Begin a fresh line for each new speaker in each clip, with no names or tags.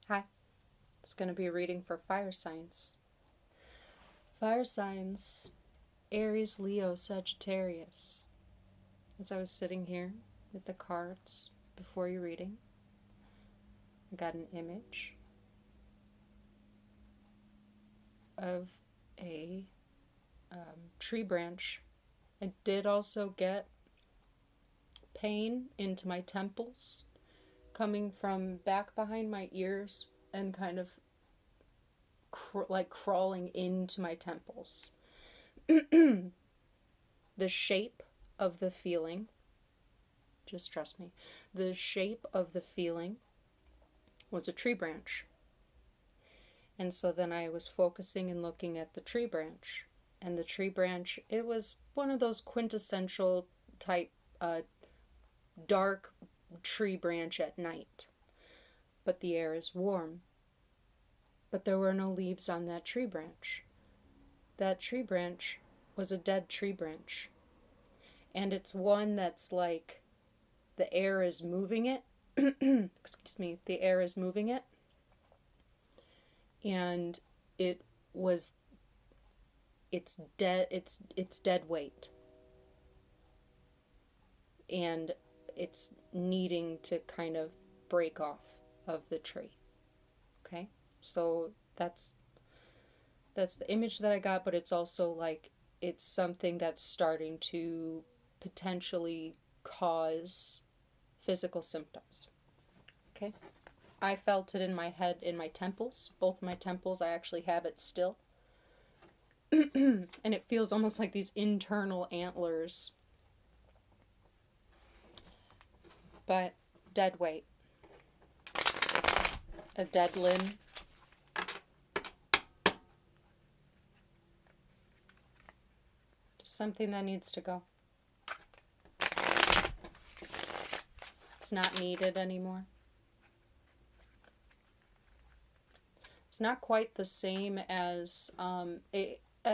Hi, it's going to be a reading for fire signs. Fire signs, Aries, Leo, Sagittarius. As I was sitting here with the cards before your reading, I got an image of a tree branch. I did also get pain into my temples, coming from back behind my ears and kind of like crawling into my temples. The shape of the feeling, just trust me, the shape of the feeling was a tree branch. And so then I was focusing and looking at the tree branch. And the tree branch, it was one of those quintessential type dark tree branch at night. But the air is warm. But there were no leaves on that tree branch. That tree branch was a dead tree branch. And it's one that's like the air is moving it. Excuse me, the air is moving it. And it's dead weight. And it's needing to kind of break off of the tree. Okay? So that's the image that I got, but it's also like it's something that's starting to potentially cause physical symptoms. Okay? I felt it in my head, in my temples, both my temples. I actually have it still. And it feels almost like these internal antlers. But dead weight. A dead limb. Just something that needs to go. It's not needed anymore. It's not quite the same as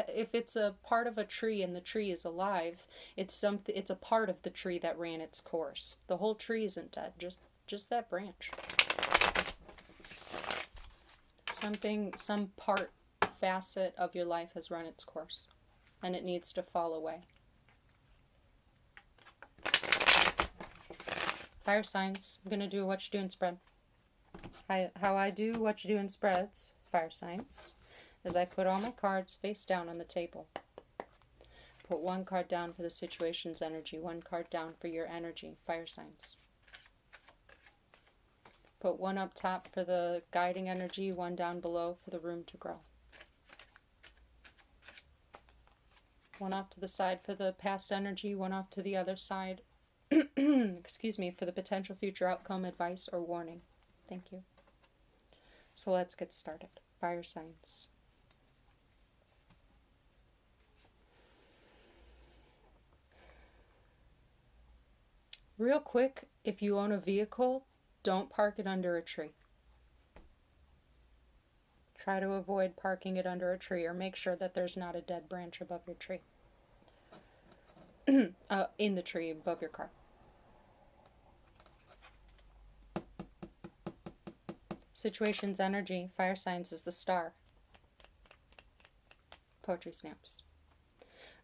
if it's a part of a tree and the tree is alive, it's a part of the tree that ran its course. The whole tree isn't dead, just that branch. Some part, facet of your life has run its course, and it needs to fall away. Fire signs. I'm gonna do a Whatchadoin spread. How I do Whatchadoin spreads, fire signs, is I put all my cards face down on the table. Put one card down for the situation's energy, one card down for your energy, fire signs. Put one up top for the guiding energy, one down below for the room to grow. One off to the side for the past energy, one off to the other side, excuse me, for the potential future outcome, advice, or warning. Thank you. So let's get started. Fire signs. Real quick, if you own a vehicle, don't park it under a tree. Try to avoid parking it under a tree, or make sure that there's not a dead branch above your tree. In the tree above your car. Situation's energy, fire signs, is the star. Poetry snaps.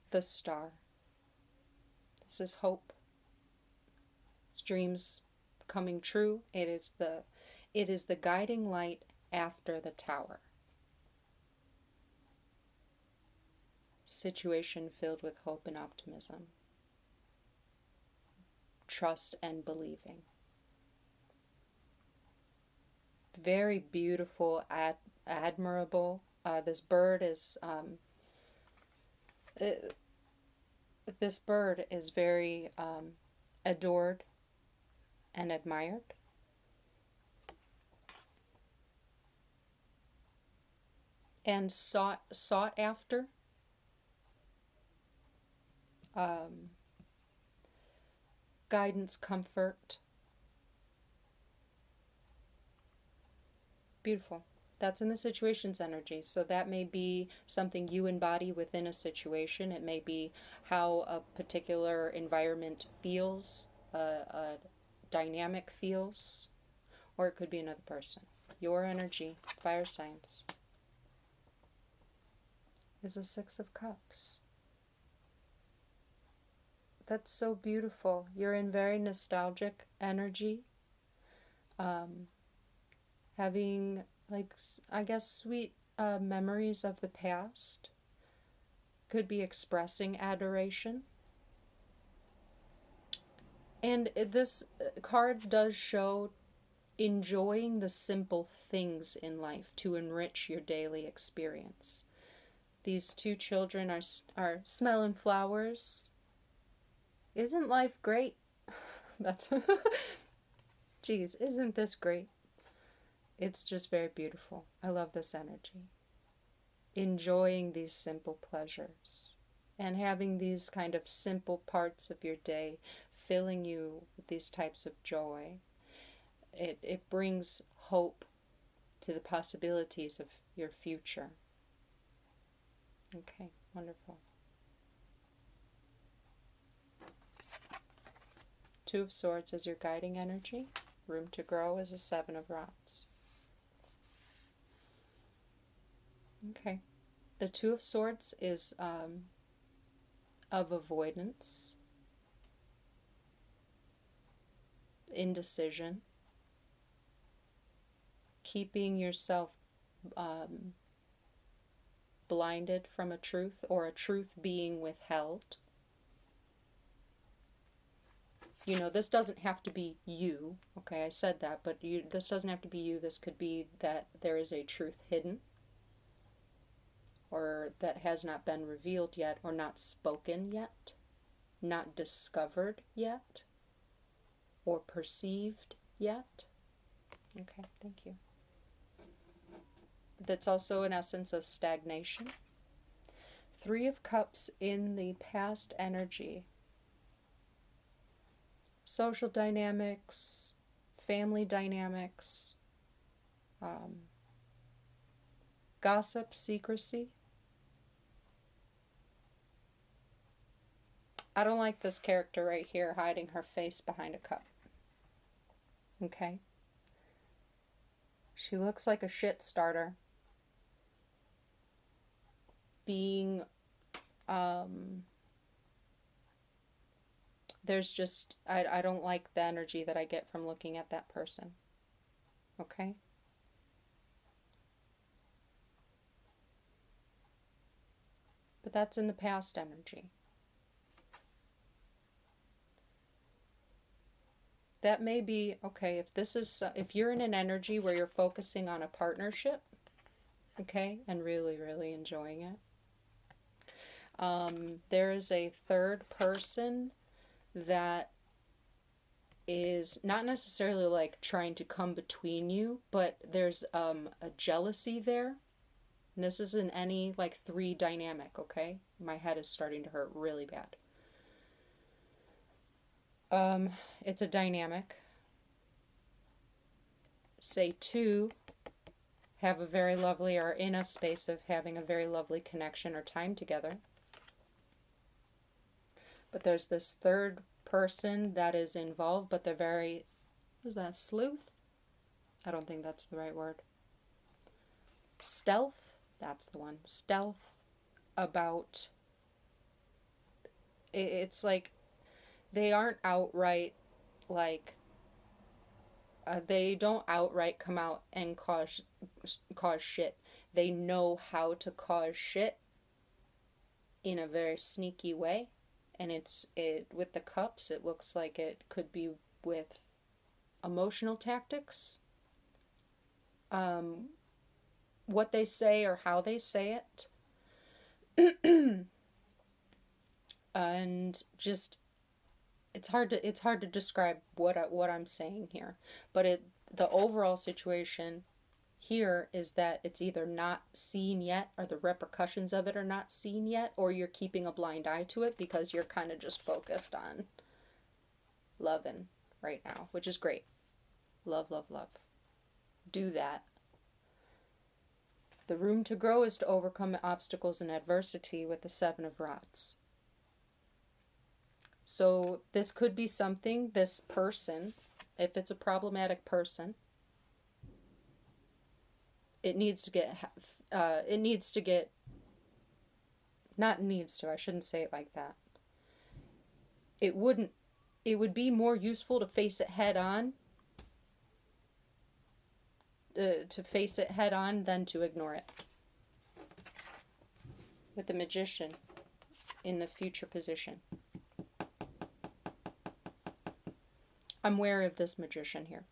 The star. This is hope. It's dreams coming true. It is the guiding light after the tower. Situation filled with hope and optimism. Trust and believing. Very beautiful, admirable. This bird is very adored and admired. And sought after. Guidance, comfort. Beautiful. That's in the situation's energy. So that may be something you embody within a situation. It may be how a particular environment feels, a dynamic feels, or it could be another person. your energy, fire signs, is a Six of Cups. That's so beautiful. You're in very nostalgic energy. Having, like, I guess, sweet memories of the past. Could be expressing adoration. And this card does show enjoying the simple things in life to enrich your daily experience. These two children are smelling flowers. Isn't life great? That's geez, isn't this great? It's just very beautiful. I love this energy. Enjoying these simple pleasures and having these kind of simple parts of your day filling you with these types of joy. It brings hope to the possibilities of your future. Okay, wonderful. Two of Swords is your guiding energy. Room to grow is a Seven of Rods. Okay. The Two of Swords is of avoidance, indecision, keeping yourself blinded from a truth or a truth being withheld. You know, this doesn't have to be you. Okay, I said that, but this doesn't have to be you. This could be that there is a truth hidden, or that has not been revealed yet, or not spoken yet, not discovered yet, or perceived yet. Okay, thank you. That's also an essence of stagnation. Three of Cups in the past energy. Social dynamics, family dynamics, gossip, secrecy. I don't like this character right here hiding her face behind a cup. Okay? She looks like a shit starter. Being, there's just, I don't like the energy that I get from looking at that person. Okay? But that's in the past energy. That may be, okay, if you're in an energy where you're focusing on a partnership, okay, and really, really enjoying it, there is a third person that is not necessarily like trying to come between you, but there's a jealousy there. And this isn't any like 3 dynamic, okay? My head is starting to hurt really bad. It's a dynamic. Say 2 have a very lovely, or in a space of having a very lovely connection or time together. But there's this third person that is involved, but they're very, what is that, sleuth? I don't think that's the right word. Stealth, that's the one. Stealth about, it's like they aren't outright like, they don't outright come out and cause shit. They know how to cause shit in a very sneaky way. And with the cups, it looks like it could be with emotional tactics. What they say or how they say it. And just, it's hard to describe what I'm saying here. But the overall situation here is that it's either not seen yet, or the repercussions of it are not seen yet, or you're keeping a blind eye to it because you're kind of just focused on loving right now, which is great. Love, love, love. Do that. The room to grow is to overcome obstacles and adversity with the Seven of Rods. So this could be something, this person, if it's a problematic person, it needs to get, not needs to, I shouldn't say it like that. It would be more useful to face it head on, than to ignore it. With the Magician in the future position. I'm wary of this Magician here.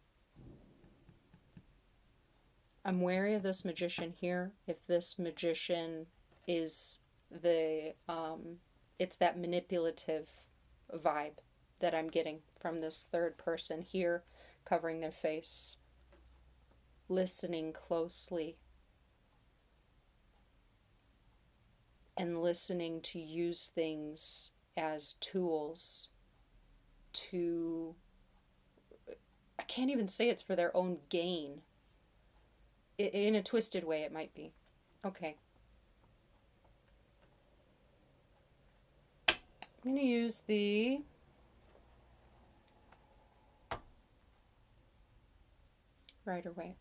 I'm wary of this Magician here. If this Magician is it's that manipulative vibe that I'm getting from this third person here, covering their face, listening closely, and listening to use things as tools to, I can't even say it's for their own gain. In a twisted way, it might be. Okay. I'm going to use the Rider-Waite.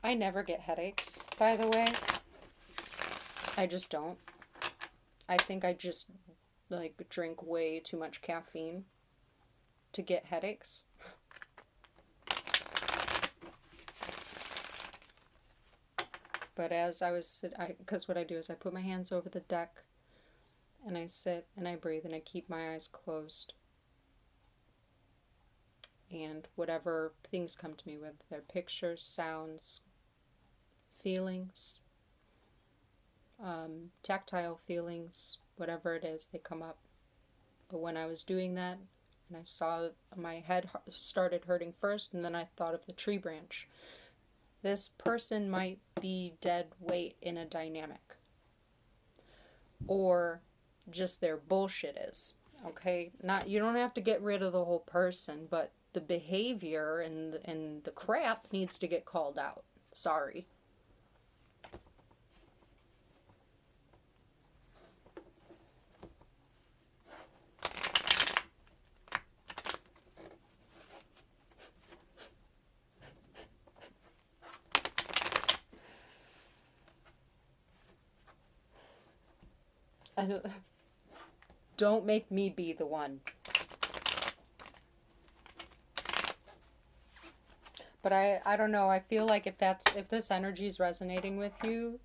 I never get headaches, by the way. I just don't. I think I just, like, drink way too much caffeine to get headaches. But as I was, because what I do is I put my hands over the deck, and I sit, and I breathe, and I keep my eyes closed. And whatever things come to me, whether they're pictures, sounds, feelings, tactile feelings, whatever it is, they come up. But when I was doing that, and I saw my head started hurting first, and then I thought of the tree branch. This person might be dead weight in a dynamic. Or just their bullshit is. Okay? You don't have to get rid of the whole person, but the behavior and the crap needs to get called out. Sorry. Don't make me be the one. But I don't know. I feel like if this energy is resonating with you,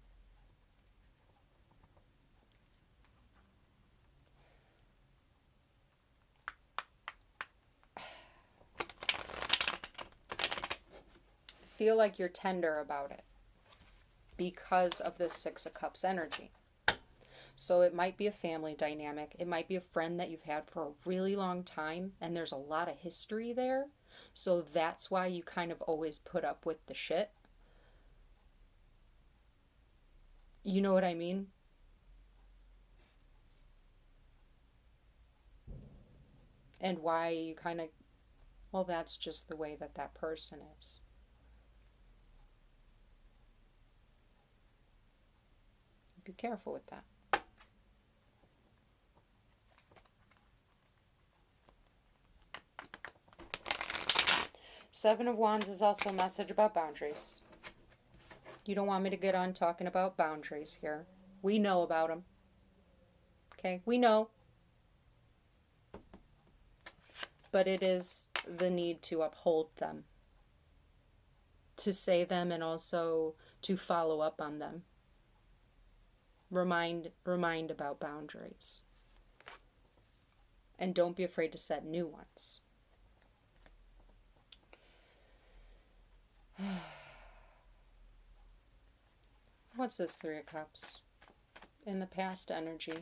feel like you're tender about it because of this Six of Cups energy. So it might be a family dynamic. It might be a friend that you've had for a really long time, and there's a lot of history there. So that's why you kind of always put up with the shit. You know what I mean? And why you kind of, well, that's just the way that person is. Be careful with that. Seven of Wands is also a message about boundaries. You don't want me to get on talking about boundaries here. We know about them. Okay? We know. But it is the need to uphold them. To say them and also to follow up on them. Remind about boundaries. And don't be afraid to set new ones. What's this Three of Cups? In the past energy.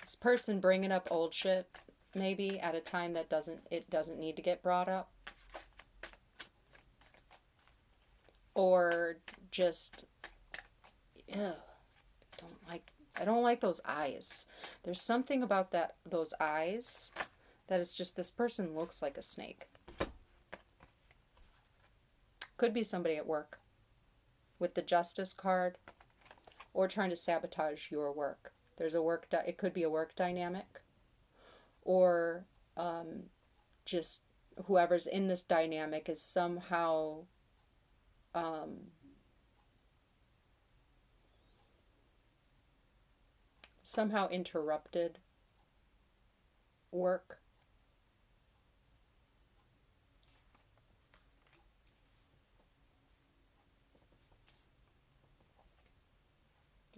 This person bringing up old shit, maybe, at a time that it doesn't need to get brought up. Or just, I don't like those eyes. There's something about those eyes that is just, this person looks like a snake. Could be somebody at work with the Justice card, or trying to sabotage your work. There's it could be a work dynamic, or just whoever's in this dynamic is somehow interrupted work.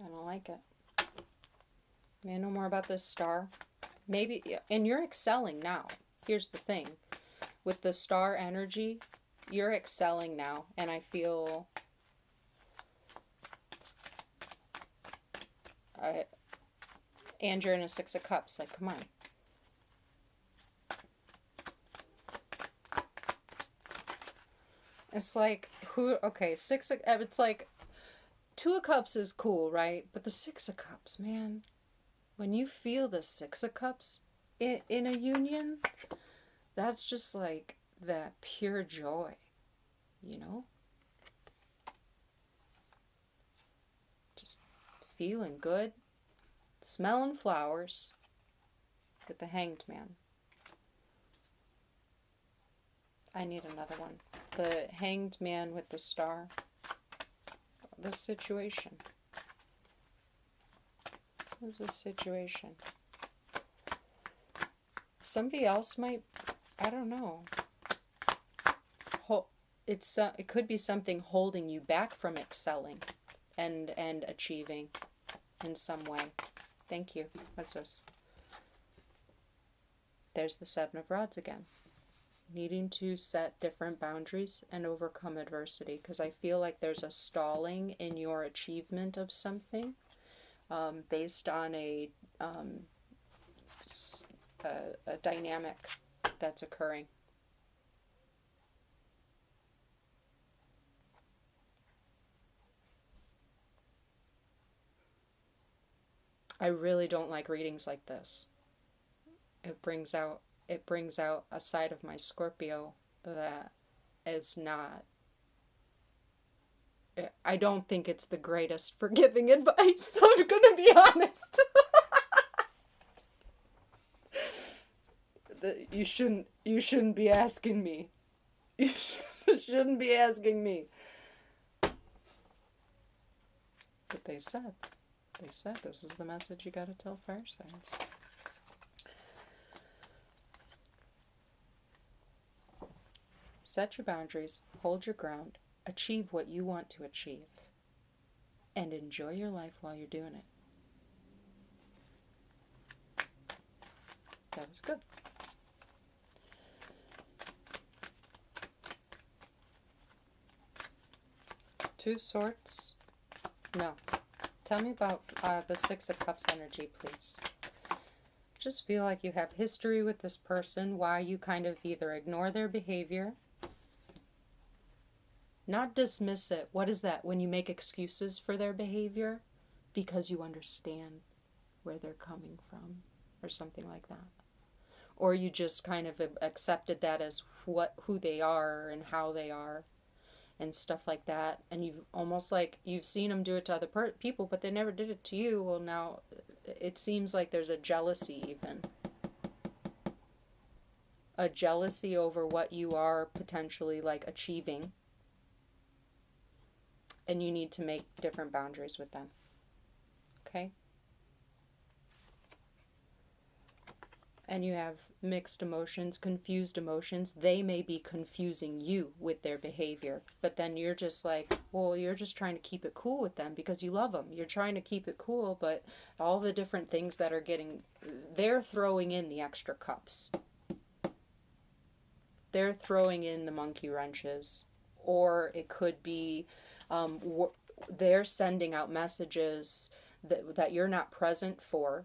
I don't like it. May I know more about this star? Maybe, and you're excelling now. Here's the thing. With the star energy, you're excelling now. And I feel... and you're in a Six of Cups. Like, come on. It's like, who... Okay, it's like... Two of Cups is cool, right? But the Six of Cups, man... When you feel the Six of Cups in a union, that's just like that pure joy, you know? Just feeling good, smelling flowers with the Hanged Man. I need another one. The Hanged Man with the star. This situation. What is this situation? Somebody else might, I don't know. It could be something holding you back from excelling and achieving in some way. Thank you. What's this? There's the Seven of Rods again. Needing to set different boundaries and overcome adversity, because I feel like there's a stalling in your achievement of something. Based on a dynamic that's occurring. I really don't like readings like this. It brings out a side of my Scorpio that is not... I don't think it's the greatest for giving advice. I'm gonna be honest. You shouldn't be asking me. You shouldn't be asking me. But they said this is the message you gotta tell fire signs. Set your boundaries, hold your ground, achieve what you want to achieve, and enjoy your life while you're doing it. That was good. Two Swords. No. Tell me about the Six of Cups energy, please. Just feel like you have history with this person, why you kind of either ignore their behavior, not dismiss it. What is that? When you make excuses for their behavior because you understand where they're coming from or something like that. Or you just kind of accepted that as who they are and how they are and stuff like that. And you've almost like you've seen them do it to other people, but they never did it to you. Well, now it seems like there's a jealousy even. A jealousy over what you are potentially like achieving. And you need to make different boundaries with them. Okay? And you have mixed emotions, confused emotions. They may be confusing you with their behavior. But then you're just like, well, you're just trying to keep it cool with them because you love them. You're trying to keep it cool, but all the different things that are getting... They're throwing in the extra cups. They're throwing in the monkey wrenches. Or it could be... they're sending out messages that you're not present for,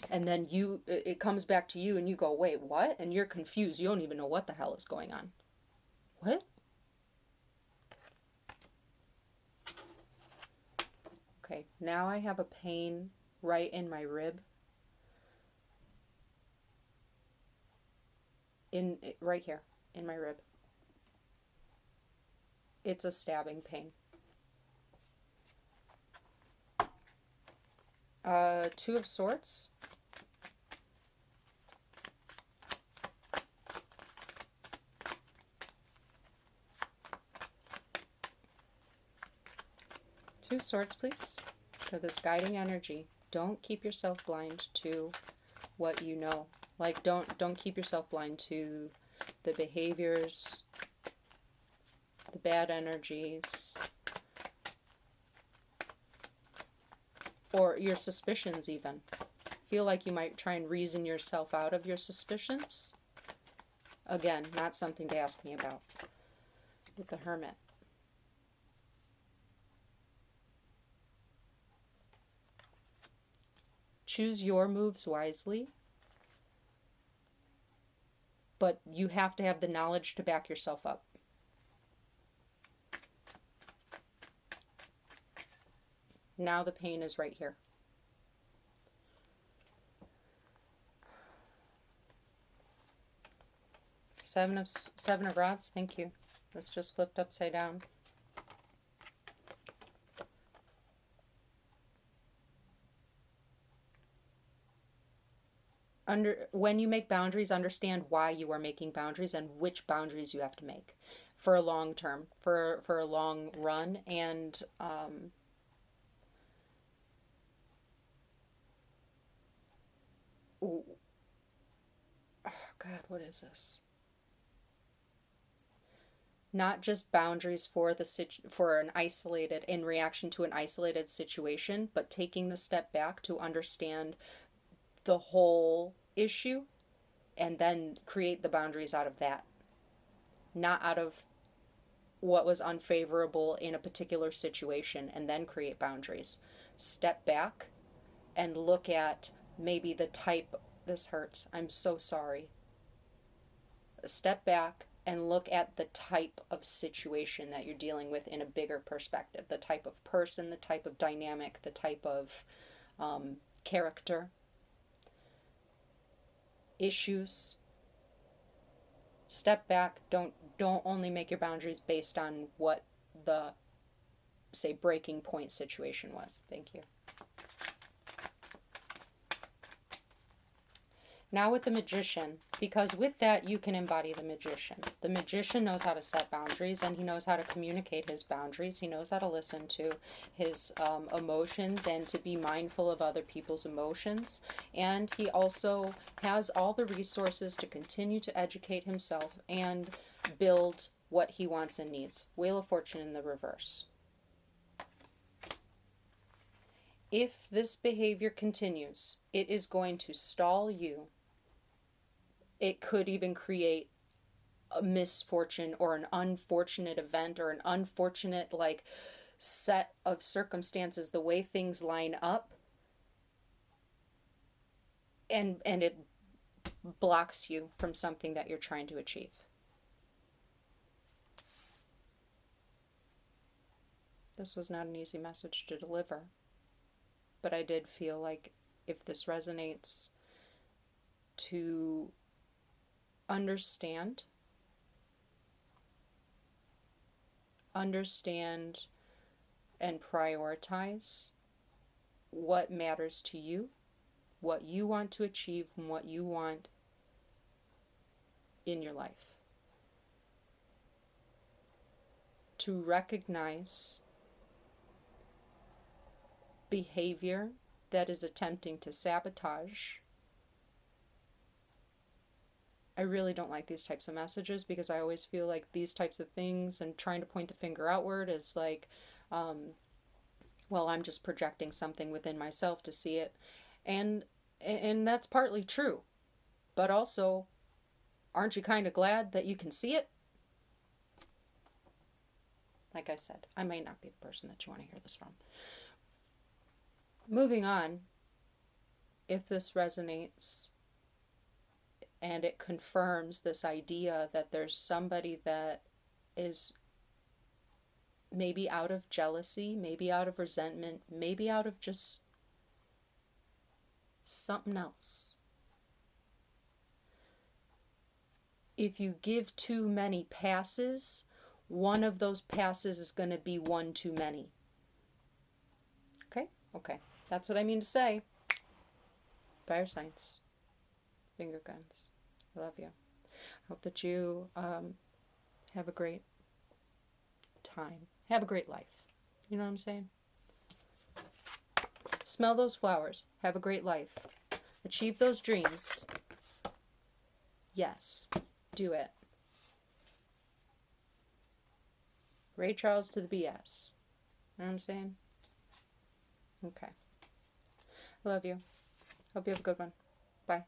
and then it comes back to you and you go, wait, what? And you're confused. You don't even know what the hell is going on. What? Okay, now I have a pain right in my rib. Right here, in my rib. It's a stabbing pain. Two of Swords. Two Swords, please, for this guiding energy. Don't keep yourself blind to what you know. Like, don't keep yourself blind to the behaviors, the bad energies, or your suspicions even. Feel like you might try and reason yourself out of your suspicions. Again, not something to ask me about with the Hermit. Choose your moves wisely, but you have to have the knowledge to back yourself up. Now the pain is right here. Seven of Rods, thank you. This just flipped upside down. When you make boundaries, understand why you are making boundaries and which boundaries you have to make for a long term, for a long run. And oh God, what is this? Not just boundaries for an isolated, in reaction to an isolated situation, but taking the step back to understand the whole issue and then create the boundaries out of that, not out of what was unfavorable in a particular situation and then create boundaries. Step back and look at maybe the type. This hurts, I'm so sorry. Step back and look at the type of situation that you're dealing with in a bigger perspective, the type of person, the type of dynamic, the type of character, issues. Step back. Don't only make your boundaries based on what the, say, breaking point situation was. Thank you. Now with the Magician, because with that you can embody the Magician. The Magician knows how to set boundaries, and he knows how to communicate his boundaries. He knows how to listen to his emotions and to be mindful of other people's emotions. And he also has all the resources to continue to educate himself and build what he wants and needs. Wheel of Fortune in the reverse. If this behavior continues, it is going to stall you. It could even create a misfortune or an unfortunate event or an unfortunate set of circumstances, the way things line up, and it blocks you from something that you're trying to achieve. This was not an easy message to deliver, but I did feel like if this resonates, to understand and prioritize what matters to you, what you want to achieve, and what you want in your life. To recognize behavior that is attempting to sabotage. I really don't like these types of messages because I always feel like these types of things and trying to point the finger outward is like, well, I'm just projecting something within myself to see it. And that's partly true. But also, aren't you kind of glad that you can see it? Like I said, I may not be the person that you want to hear this from. Moving on, if this resonates and it confirms this idea that there's somebody that is maybe out of jealousy, maybe out of resentment, maybe out of just something else. If you give too many passes, one of those passes is going to be one too many. Okay. That's what I mean to say. Fire signs. Finger guns. I love you. I hope that you have a great time. Have a great life. You know what I'm saying? Smell those flowers. Have a great life. Achieve those dreams. Yes. Do it. Ray Charles to the BS. You know what I'm saying? Okay. I love you. Hope you have a good one. Bye.